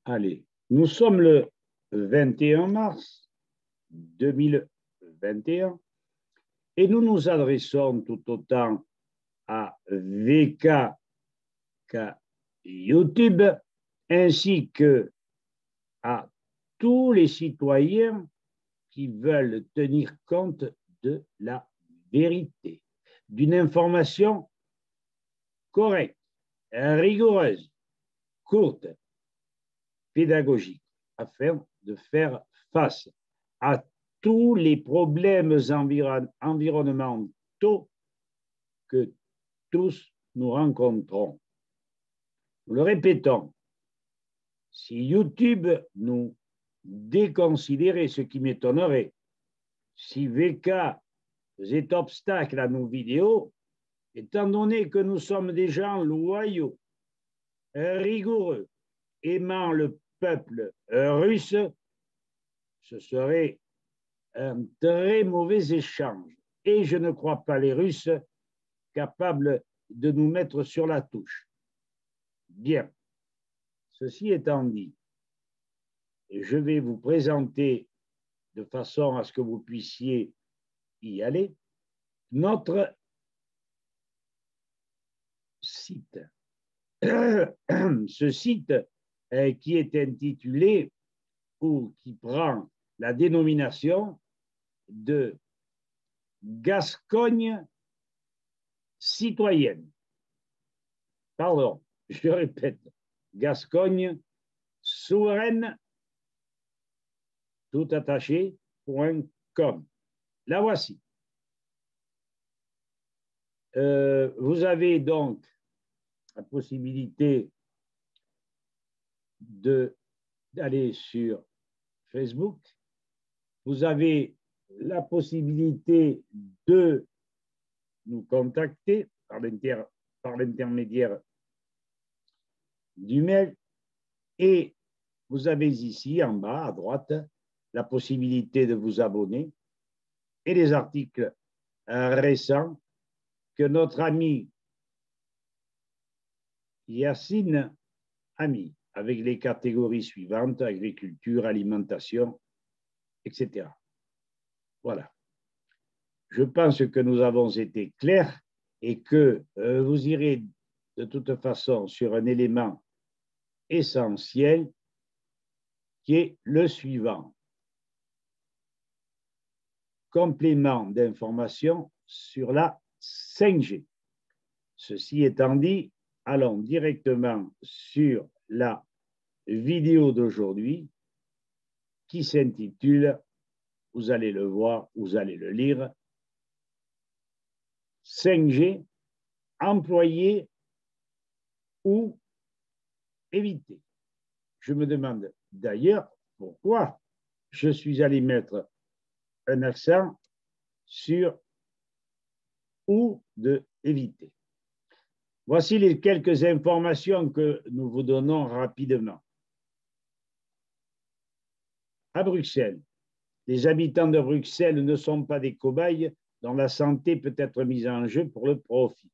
Allez, nous sommes le 21 mars 2021 et nous nous adressons tout autant à VK qu'à YouTube ainsi que à tous les citoyens qui veulent tenir compte de la vérité, d'une information correcte, rigoureuse, courte, pédagogique, afin de faire face à tous les problèmes environnementaux que tous nous rencontrons. Nous le répétons, si YouTube nous déconsidérait, ce qui m'étonnerait, si VK faisait obstacle à nos vidéos, étant donné que nous sommes des gens loyaux, rigoureux, aimant le peuple russe, ce serait un très mauvais échange. Et je ne crois pas les Russes capables de nous mettre sur la touche. Bien, ceci étant dit, je vais vous présenter de façon à ce que vous puissiez y aller notre site. Ce site qui est intitulé ou qui prend la dénomination de Gascogne citoyenne. Pardon, je répète, Gascogne souveraine, tout attaché, .com. La voici. Vous avez donc la possibilité d'aller sur Facebook. Vous avez la possibilité de nous contacter par l'intermédiaire du mail. Et vous avez ici, en bas, à droite, la possibilité de vous abonner et les articles récents que notre ami Yacine a mis, avec les catégories suivantes, agriculture, alimentation, etc. Voilà. Je pense que nous avons été clairs et que vous irez de toute façon sur un élément essentiel qui est le suivant. Complément d'information sur la 5G. Ceci étant dit, allons directement sur la vidéo d'aujourd'hui qui s'intitule, vous allez le voir, vous allez le lire, 5G, employer ou éviter. Je me demande d'ailleurs pourquoi je suis allé mettre un accent sur ou de éviter. Voici les quelques informations que nous vous donnons rapidement. À Bruxelles, les habitants de Bruxelles ne sont pas des cobayes dont la santé peut être mise en jeu pour le profit.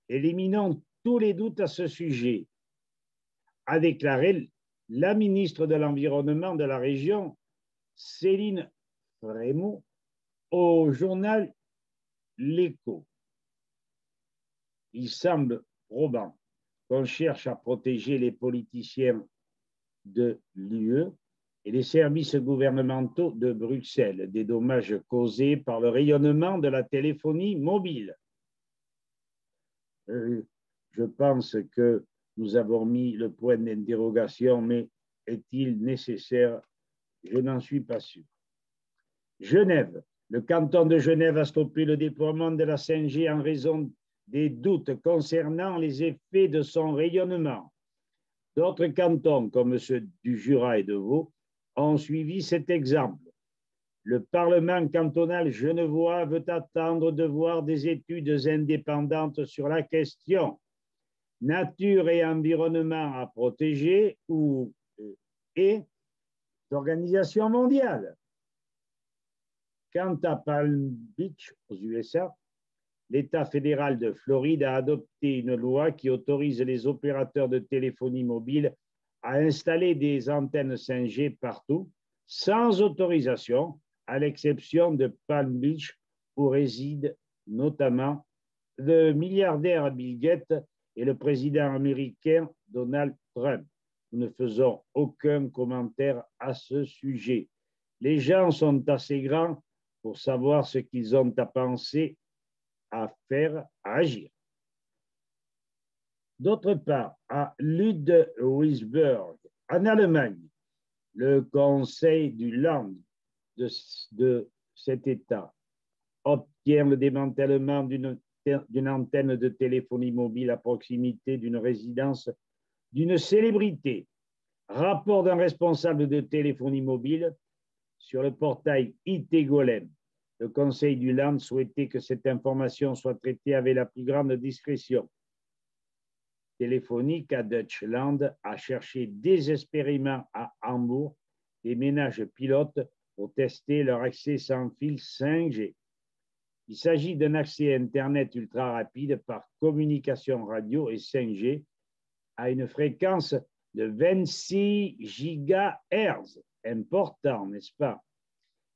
Éliminons tous les doutes à ce sujet, a déclaré la ministre de l'Environnement de la région, Céline Frémaux, au journal L'Écho. Il semble probant qu'on cherche à protéger les politiciens de l'UE et les services gouvernementaux de Bruxelles des dommages causés par le rayonnement de la téléphonie mobile. Je pense que nous avons mis le point d'interrogation, mais est-il nécessaire? Je n'en suis pas sûr. Genève. Le canton de Genève a stoppé le déploiement de la 5G en raison des doutes concernant les effets de son rayonnement. D'autres cantons, comme ceux du Jura et de Vaud, ont suivi cet exemple. Le Parlement cantonal genevois veut attendre de voir des études indépendantes sur la question. Nature et environnement à protéger et l'Organisation mondiale. Quant à Palm Beach, aux USA, l'État fédéral de Floride a adopté une loi qui autorise les opérateurs de téléphonie mobile à installer des antennes 5G partout, sans autorisation, à l'exception de Palm Beach, où réside notamment le milliardaire Bill Gates et le président américain Donald Trump. Nous ne faisons aucun commentaire à ce sujet. Les gens sont assez grands pour savoir ce qu'ils ont à penser, à faire, à agir. D'autre part, à Ludwigsburg, en Allemagne, le conseil du Land de cet État obtient le démantèlement d'une antenne de téléphonie mobile à proximité d'une résidence d'une célébrité. Rapport d'un responsable de téléphonie mobile sur le portail IT Golem. Le conseil du Land souhaitait que cette information soit traitée avec la plus grande discrétion. Téléphonique à Deutschland a cherché désespérément à Hambourg des ménages pilotes pour tester leur accès sans fil 5G. Il s'agit d'un accès Internet ultra rapide par communication radio et 5G à une fréquence de 26 GHz. Important, n'est-ce pas?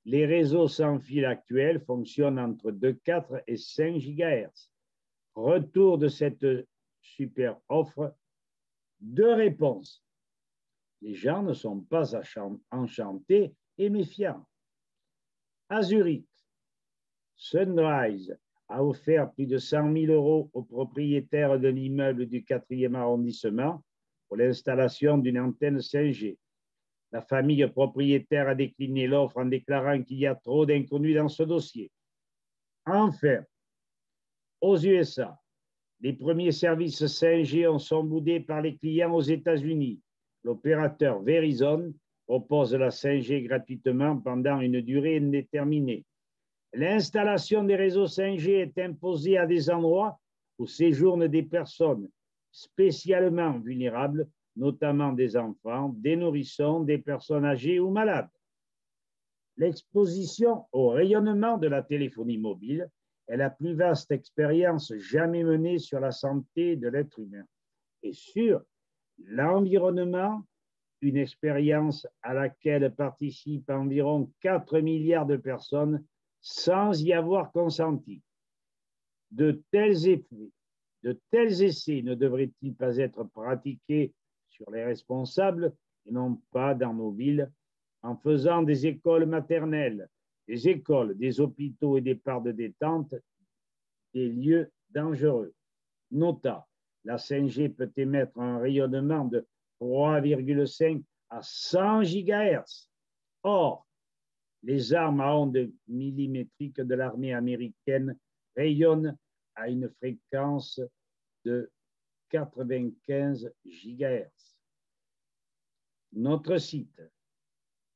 Les réseaux sans fil actuels fonctionnent entre 2,4 et 5 GHz. Retour de cette super offre, 2 réponses. Les gens ne sont pas enchantés et méfiants. À Zurich, Sunrise a offert plus de 100 000 € aux propriétaires d'un immeuble du 4e arrondissement pour l'installation d'une antenne 5G. La famille propriétaire a décliné l'offre en déclarant qu'il y a trop d'inconnus dans ce dossier. Enfin, aux USA, les premiers services 5G sont boudés par les clients aux États-Unis. L'opérateur Verizon propose la 5G gratuitement pendant une durée indéterminée. L'installation des réseaux 5G est imposée à des endroits où séjournent des personnes spécialement vulnérables, notamment des enfants, des nourrissons, des personnes âgées ou malades. L'exposition au rayonnement de la téléphonie mobile est la plus vaste expérience jamais menée sur la santé de l'être humain et sur l'environnement, une expérience à laquelle participent environ 4 milliards de personnes sans y avoir consenti. De tels essais ne devraient-ils pas être pratiqués sur les responsables et non pas dans nos villes, en faisant des écoles maternelles, des écoles, des hôpitaux et des parcs de détente des lieux dangereux. Nota, la 5G peut émettre un rayonnement de 3,5 à 100 GHz. Or, les armes à ondes millimétriques de l'armée américaine rayonnent à une fréquence de 95 GHz. Notre site,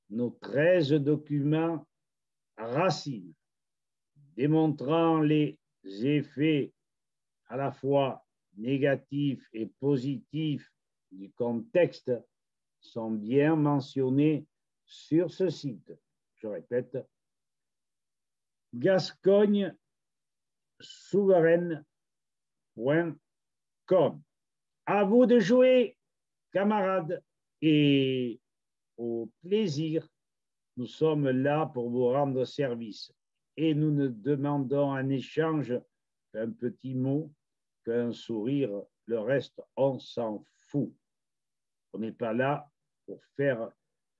nos 13 documents racines démontrant les effets à la fois négatifs et positifs du contexte sont bien mentionnés sur ce site. Je répète, gascognesouveraine.com. À vous de jouer, camarades, et au plaisir, nous sommes là pour vous rendre service. Et nous ne demandons en échange qu'un petit mot, qu'un sourire, le reste, on s'en fout. On n'est pas là pour faire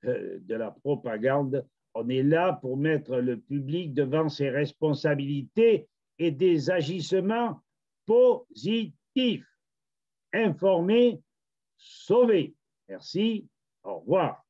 de la propagande, on est là pour mettre le public devant ses responsabilités et des agissements positifs. Informer, sauver. Merci, au revoir.